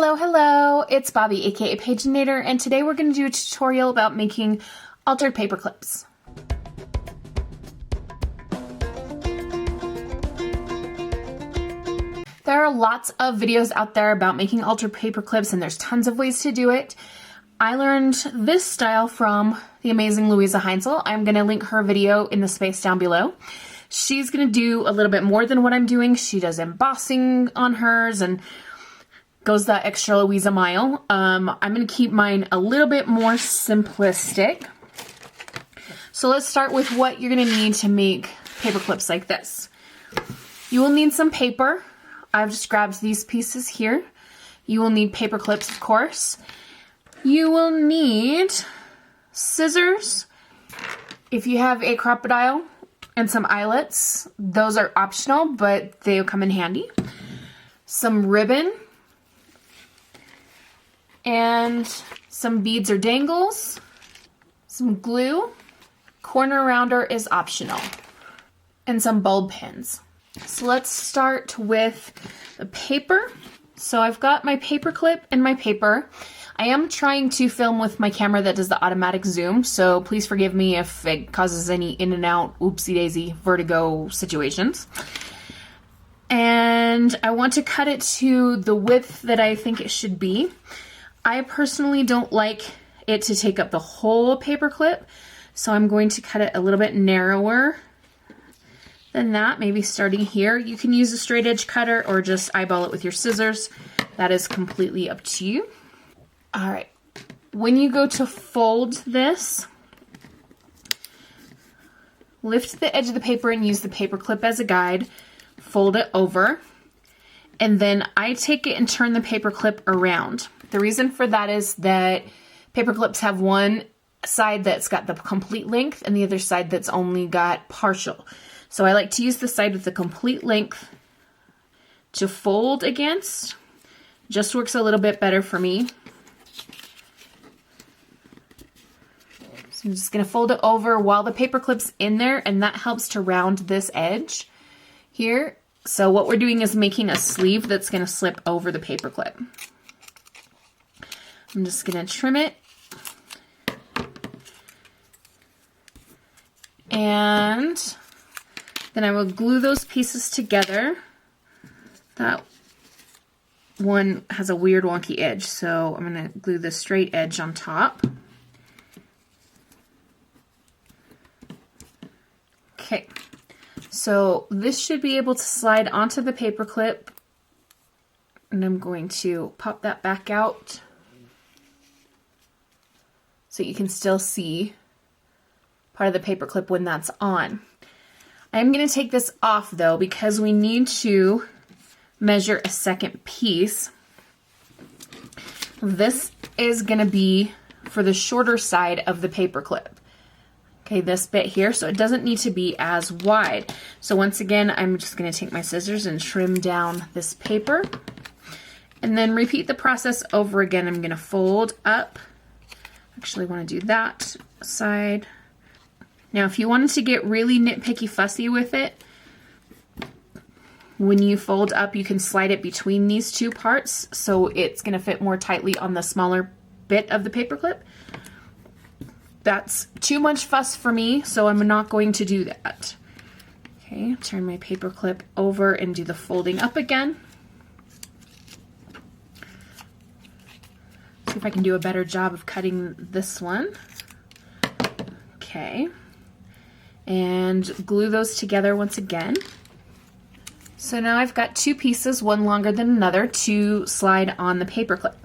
Hello, hello, it's Bobi, aka Paginator, and today we're going to do a tutorial about making altered paper clips. There are lots of videos out there about making altered paper clips, and there's tons of ways to do it. I learned this style from the amazing Luise. I'm going to link her video in the space down below. She's going to do a little bit more than what I'm doing. She does embossing on hers and goes that extra Luise mile. I'm going to keep mine a little bit more simplistic. So let's start with what you're going to need to make paper clips like this. You will need some paper. I've just grabbed these pieces here. You will need paper clips, of course. You will need scissors. If you have a crocodile and some eyelets, those are optional, but they'll come in handy. Some ribbon and some beads or dangles, some glue, corner rounder is optional, and some bulb pins. So let's start with the paper. So I've got my paper clip and my paper. I am trying to film with my camera that does the automatic zoom, so please forgive me if it causes any in and out, oopsie daisy, vertigo situations. And I want to cut it to the width that I think it should be. I personally don't like it to take up the whole paper clip, so I'm going to cut it a little bit narrower than that, maybe starting here. You can use a straight edge cutter or just eyeball it with your scissors. That is completely up to you. All right, when you go to fold this, lift the edge of the paper and use the paper clip as a guide, fold it over, and then I take it and turn the paper clip around. The reason for that is that paper clips have one side that's got the complete length and the other side that's only got partial. So I like to use the side with the complete length to fold against. Just works a little bit better for me. So I'm just going to fold it over while the paper clip's in there, and that helps to round this edge here. So what we're doing is making a sleeve that's going to slip over the paper clip. I'm just going to trim it. And then I will glue those pieces together. That one has a weird wonky edge, so I'm going to glue the straight edge on top. Okay, so this should be able to slide onto the paper clip, and I'm going to pop that back out so you can still see part of the paper clip when that's on. I'm going to take this off though because we need to measure a second piece. This is going to be for the shorter side of the paper clip. Okay, this bit here, so it doesn't need to be as wide. So once again, I'm just going to take my scissors and trim down this paper. And then repeat the process over again. I'm going to fold up. Actually, I want to do that side. Now, if you wanted to get really nitpicky fussy with it, when you fold up, you can slide it between these two parts, so it's going to fit more tightly on the smaller bit of the paper clip. That's too much fuss for me, so I'm not going to do that. Okay, turn my paper clip over and do the folding up again. See if I can do a better job of cutting this one. Okay, and glue those together once again. So now I've got two pieces, one longer than another, to slide on the paper clip.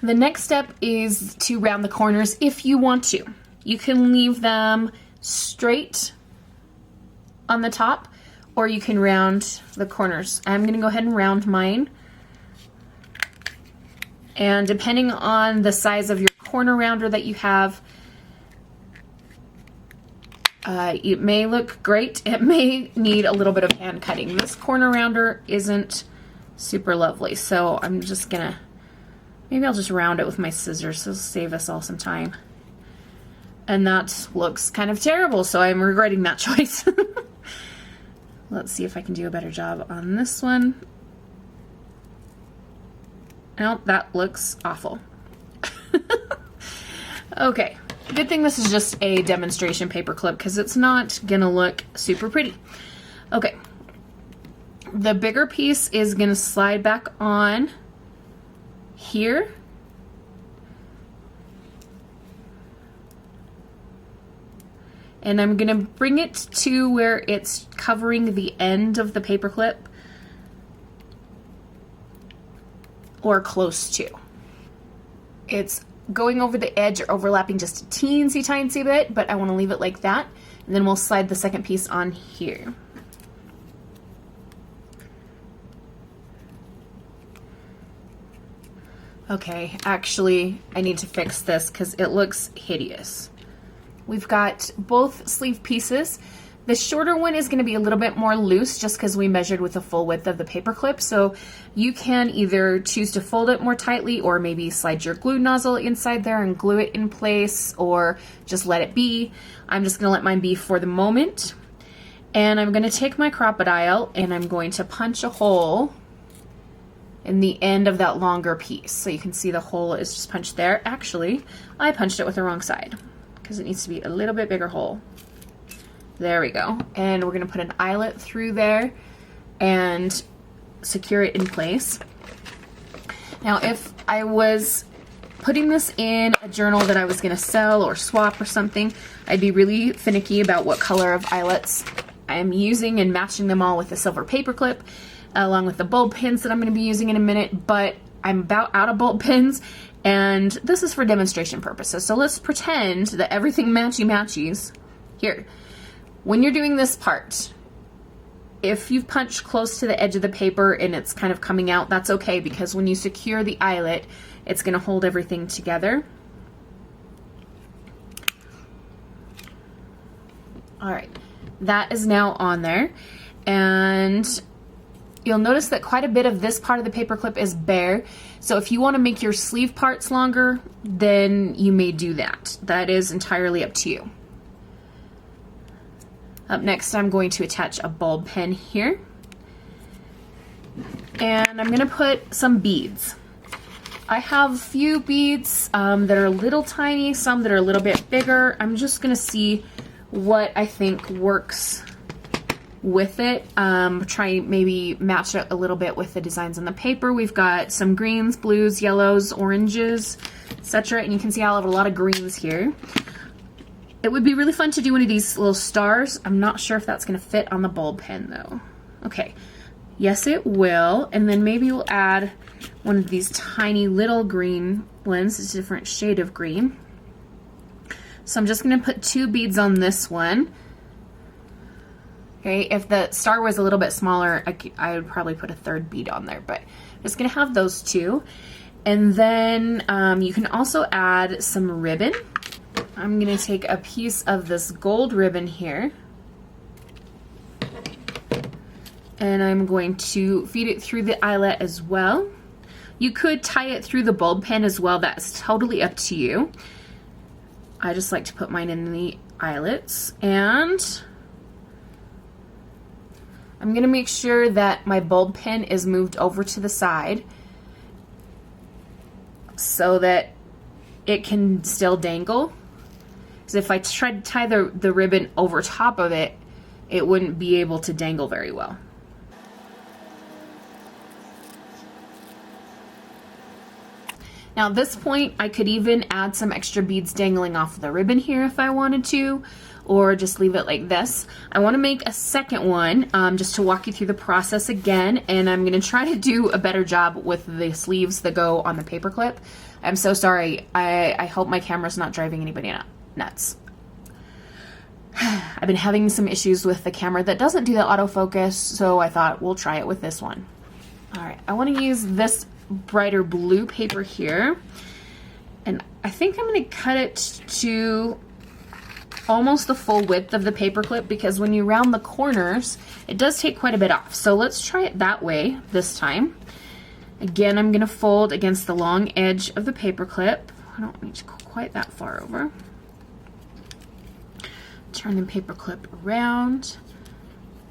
The next step is to round the corners if you want to. You can leave them straight on the top, or you can round the corners. I'm going to go ahead and round mine. And depending on the size of your corner rounder that you have, it may look great. It may need a little bit of hand cutting. This corner rounder isn't super lovely, so I'm just going to maybe I'll just round it with my scissors. This will save us all some time. And that looks kind of terrible, so I'm regretting that choice. Let's see if I can do a better job on this one. Oh, that looks awful. Okay, good thing this is just a demonstration paper clip because it's not gonna look super pretty. Okay, the bigger piece is gonna slide back on here. And I'm gonna bring it to where it's covering the end of the paper clip, or close to. It's going over the edge or overlapping just a teensy tiny bit, but I want to leave it like that. And then we'll slide the second piece on here. Okay, actually, I need to fix this because it looks hideous. We've got both sleeve pieces. The shorter one is going to be a little bit more loose just because we measured with the full width of the paper clip. So you can either choose to fold it more tightly or maybe slide your glue nozzle inside there and glue it in place, or just let it be. I'm just going to let mine be for the moment. And I'm going to take my Crop-A-Dile and I'm going to punch a hole in the end of that longer piece. So you can see the hole is just punched there. Actually, I punched it with the wrong side because it needs to be a little bit bigger hole. There we go. And we're gonna put an eyelet through there and secure it in place. Now, if I was putting this in a journal that I was gonna sell or swap or something, I'd be really finicky about what color of eyelets I'm using and matching them all with a silver paper clip, along with the bulb pins that I'm gonna be using in a minute, but I'm about out of bulb pins, and this is for demonstration purposes. So let's pretend that everything matchy-matchies. Here. When you're doing this part, if you've punched close to the edge of the paper and it's kind of coming out, that's okay, because when you secure the eyelet, it's going to hold everything together. All right, that is now on there, and you'll notice that quite a bit of this part of the paper clip is bare. So if you want to make your sleeve parts longer, then you may do that. That is entirely up to you. Up next, I'm going to attach a bulb pen here. And I'm going to put some beads. I have a few beads that are a little tiny, some that are a little bit bigger. I'm just going to see what I think works with it. Try maybe match it a little bit with the designs on the paper. We've got some greens, blues, yellows, oranges, etc. And you can see I have a lot of greens here. It would be really fun to do one of these little stars. I'm not sure if that's going to fit on the bulb pen though. Okay, yes it will. And then maybe we'll add one of these tiny little green ones. It's a different shade of green. So I'm just going to put 2 beads on this one. Okay, if the star was a little bit smaller, I would probably put a 3rd bead on there, but I'm just going to have those 2. And then you can also add some ribbon. I'm going to take a piece of this gold ribbon here, and I'm going to feed it through the eyelet as well. You could tie it through the bulb pen as well. That's totally up to you. I just like to put mine in the eyelets, and I'm going to make sure that my bulb pen is moved over to the side so that it can still dangle. Because if I tried to tie the ribbon over top of it, it wouldn't be able to dangle very well. Now at this point, I could even add some extra beads dangling off the ribbon here if I wanted to, or just leave it like this. I want to make a second one just to walk you through the process again, and I'm going to try to do a better job with the sleeves that go on the paper clip. I'm so sorry. I hope my camera's not driving anybody nuts. I've been having some issues with the camera that doesn't do the autofocus, so I thought we'll try it with this one. All right, I want to use this brighter blue paper here, and I think I'm going to cut it to almost the full width of the paper clip, because when you round the corners, it does take quite a bit off. So let's try it that way this time. Again, I'm going to fold against the long edge of the paper clip. I don't need to go quite that far over. Turn the paper clip around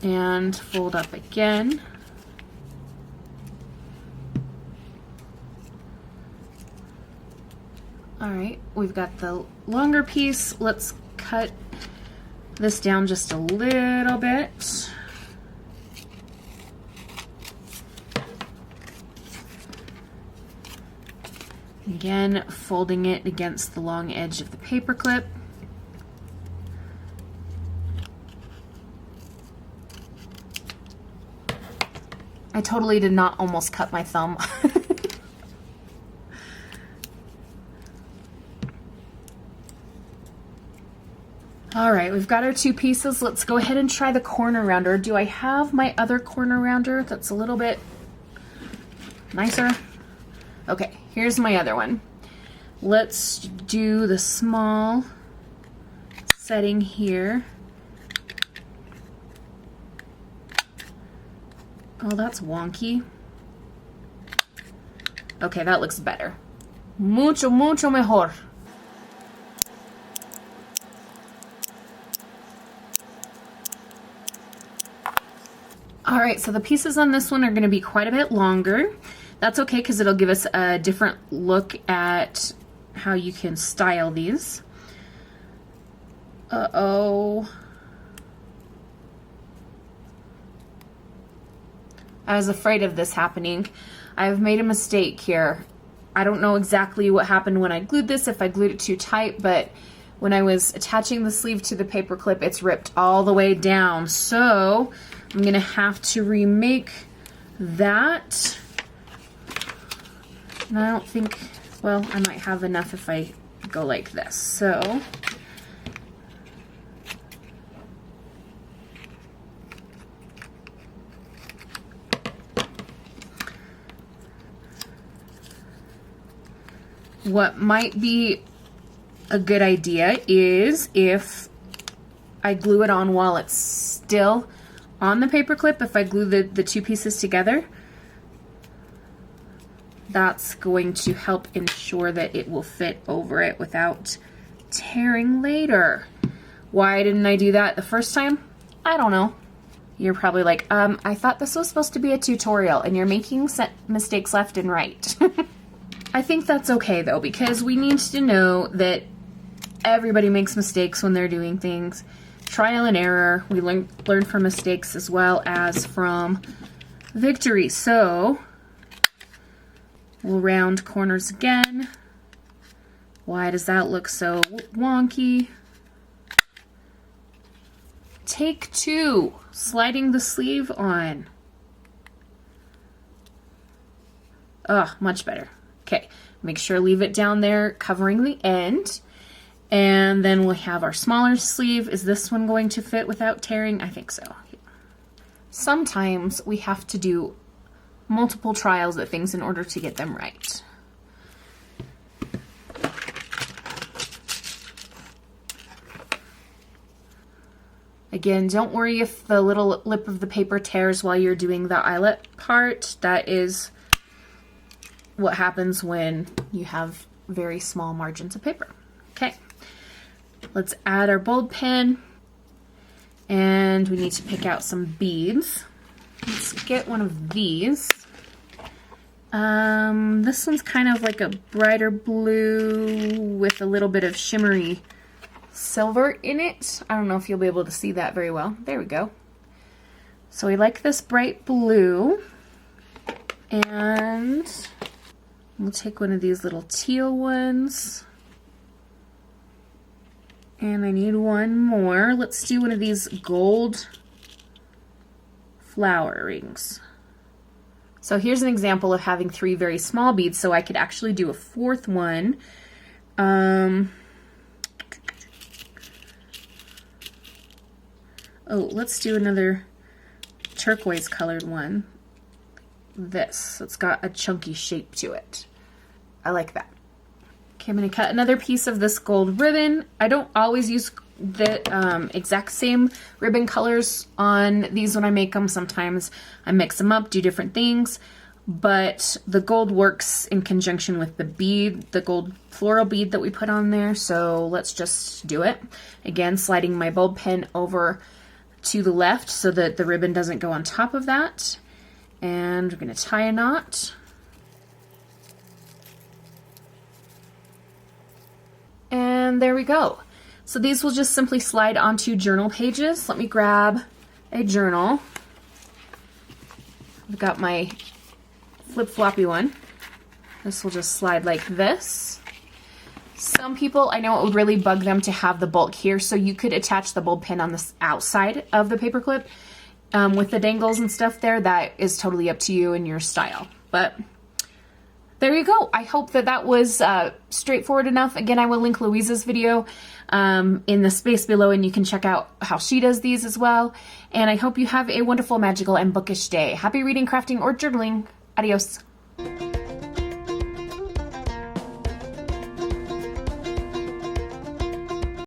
and fold up again. All right, we've got the longer piece. Let's cut this down just a little bit. Again, folding it against the long edge of the paper clip. I totally did not almost cut my thumb. All right, we've got our two pieces. Let's go ahead and try the corner rounder. Do I have my other corner rounder that's a little bit nicer? Okay, here's my other one. Let's do the small setting here. Oh, that's wonky. Okay, that looks better. Mucho, mucho mejor. All right, so the pieces on this one are going to be quite a bit longer. That's okay because it'll give us a different look at how you can style these. Uh-oh. I was afraid of this happening. I've made a mistake here. I don't know exactly what happened when I glued this, if I glued it too tight, but when I was attaching the sleeve to the paper clip, it's ripped all the way down. So I'm gonna have to remake that. And I don't think, well, I might have enough if I go like this. So what might be a good idea is if I glue it on while it's still on the paper clip, if I glue the two pieces together, that's going to help ensure that it will fit over it without tearing later. Why didn't I do that the first time? I don't know. You're probably like, I thought this was supposed to be a tutorial and you're making mistakes left and right. I think that's okay though, because we need to know that everybody makes mistakes when they're doing things. Trial and error. We learn from mistakes as well as from victory. So we'll round corners again. Why does that look so wonky? Take two, sliding the sleeve on. Oh, much better. Okay, make sure leave it down there covering the end. And then we'll have our smaller sleeve. Is this one going to fit without tearing? I think so. Sometimes we have to do multiple trials at things in order to get them right. Again, don't worry if the little lip of the paper tears while you're doing the eyelet part. That is what happens when you have very small margins of paper. Okay, let's add our bulb pen, and we need to pick out some beads. Let's get one of these. This one's kind of like a brighter blue with a little bit of shimmery silver in it. I don't know if you'll be able to see that very well. There we go. So we like this bright blue, and we'll take one of these little teal ones. And I need one more. Let's do one of these gold flower rings. So here's an example of having three very small beads, so I could actually do a fourth one. Oh, let's do another turquoise colored one. This, it's got a chunky shape to it. I like that. Okay, I'm gonna cut another piece of this gold ribbon. I don't always use the exact same ribbon colors on these when I make them. Sometimes I mix them up, do different things, but the gold works in conjunction with the bead, the gold floral bead that we put on there. So let's just do it. Again, sliding my bulb pen over to the left so that the ribbon doesn't go on top of that. And we're gonna tie a knot. And there we go. So these will just simply slide onto journal pages. Let me grab a journal. I've got my flip-floppy one. This will just slide like this. Some people, I know it would really bug them to have the bulk here, so you could attach the bulb pin on the outside of the paperclip with the dangles and stuff there. That is totally up to you and your style. But there you go. I hope that that was straightforward enough. Again, I will link Luise's video in the space below, and you can check out how she does these as well. And I hope you have a wonderful, magical, and bookish day. Happy reading, crafting, or journaling. Adios.